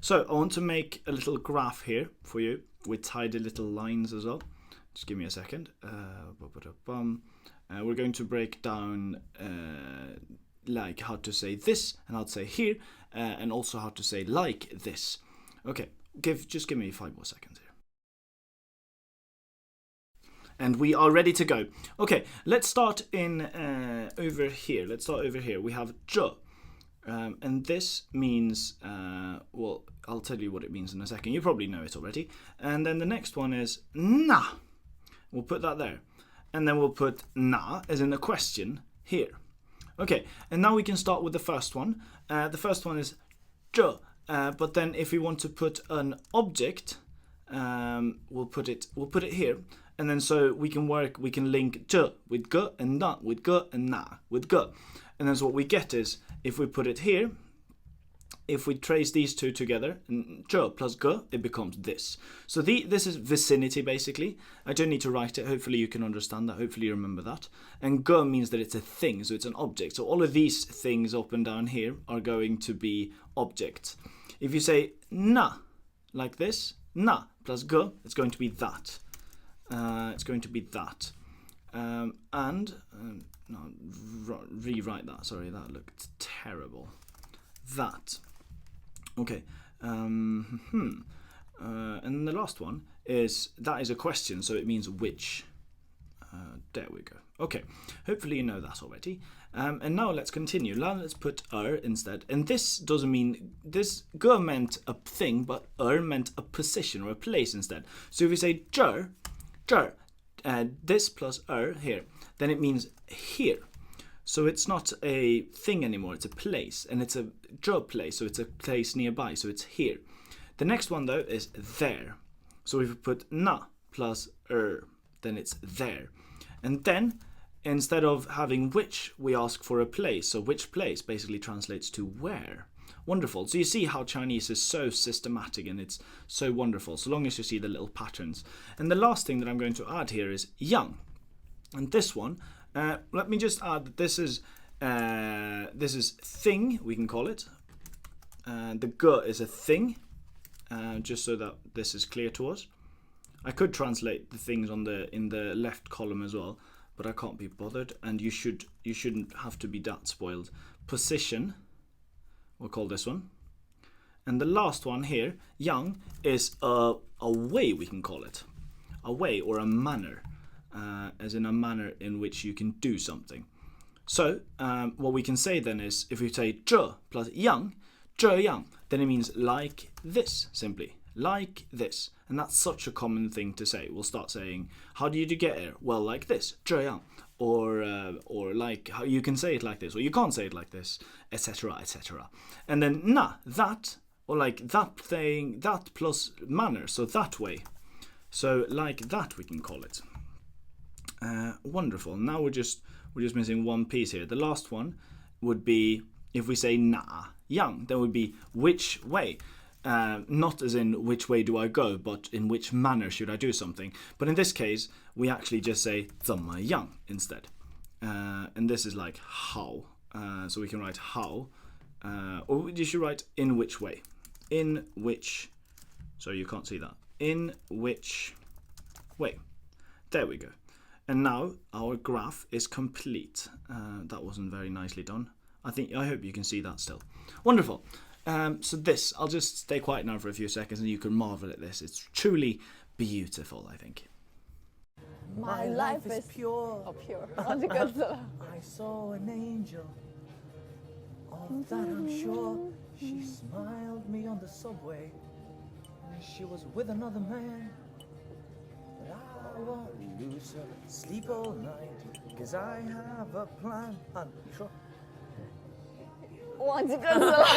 So I want to make a little graph here for you with tidy little lines as well. Just give me a second. We're going to break down like how to say this and how to say here, and also how to say like this. Okay, just give me 5 more seconds here. And we are ready to go. Okay, let's start in over here. Let's start over here. We have zhe. And this means, well, I'll tell you what it means in a second. You probably know it already. And then the next one is na. We'll put that there. And then we'll put na, as in a question, here. Okay, and now we can start with the first one. The first one is zhe. But then if we want to put an object, we'll put it here. And then so we can link zhe with ge and na with ge and na with ge. And then so what we get is, if we put it here, if we trace these two together, zhe plus ge, it becomes this. So this is vicinity, basically. I don't need to write it. Hopefully you can understand that. Hopefully you remember that. And ge means that it's a thing, so it's an object. So all of these things up and down here are going to be objects. If you say na, like this, na plus ge, it's going to be that. It's going to be that. No, rewrite that. Sorry, that looked terrible. That. Okay. And the last one is, that is a question, so it means which. There we go. Okay. Hopefully you know that already. And now let's continue. Now let's put instead. And this doesn't mean, this ge meant a thing, but meant a position or a place instead. So if we say zhe, this plus here, then it means here. So it's not a thing anymore, it's a place, and it's a zhe place, so it's a place nearby, so it's here. The next one though is there. So if we put na plus then it's there. And then instead of having which, we ask for a place. So which place basically translates to where. Wonderful. So you see how Chinese is so systematic and it's so wonderful, so long as you see the little patterns. And the last thing that I'm going to add here is yang. And this one, let me just add that this is thing, we can call it. The ge is a thing, just so that this is clear to us. I could translate the things in the left column as well, but I can't be bothered, and you shouldn't have to be that spoiled. Position, we'll call this one. And the last one here, yang, is a way, we can call it. A way or a manner, as in a manner in which you can do something. So what we can say then is, if we say zhe plus yang, zhe yang, then it means like this, simply. Like this. And that's such a common thing to say. We'll start saying, how do you get here? Well, like this, zhe yang. Or like, how you can say it like this, or you can't say it like this, etc., etc. And then na, that, or like that thing, that plus manner, so that way. So like that, we can call it. Wonderful. Now we're just missing one piece here. The last one would be, if we say na, yang, then would be which way. Not as in which way do I go, but in which manner should I do something. But in this case, we actually just say 怎么样 instead. And this is like how. So we can write how. Or you should write in which way. In which. So you can't see that. In which way. There we go. And now our graph is complete. That wasn't very nicely done. I hope you can see that still. Wonderful. So this, I'll just stay quiet now for a few seconds and you can marvel at this. It's truly beautiful, I think. My life is pure. Oh, pure. 忘记歌词了。 I saw an angel. Of that I'm sure. She smiled me on the subway. She was with another man. But I won't lose her. Sleep all night. Cause I have a plan. You sure? 忘记歌词了。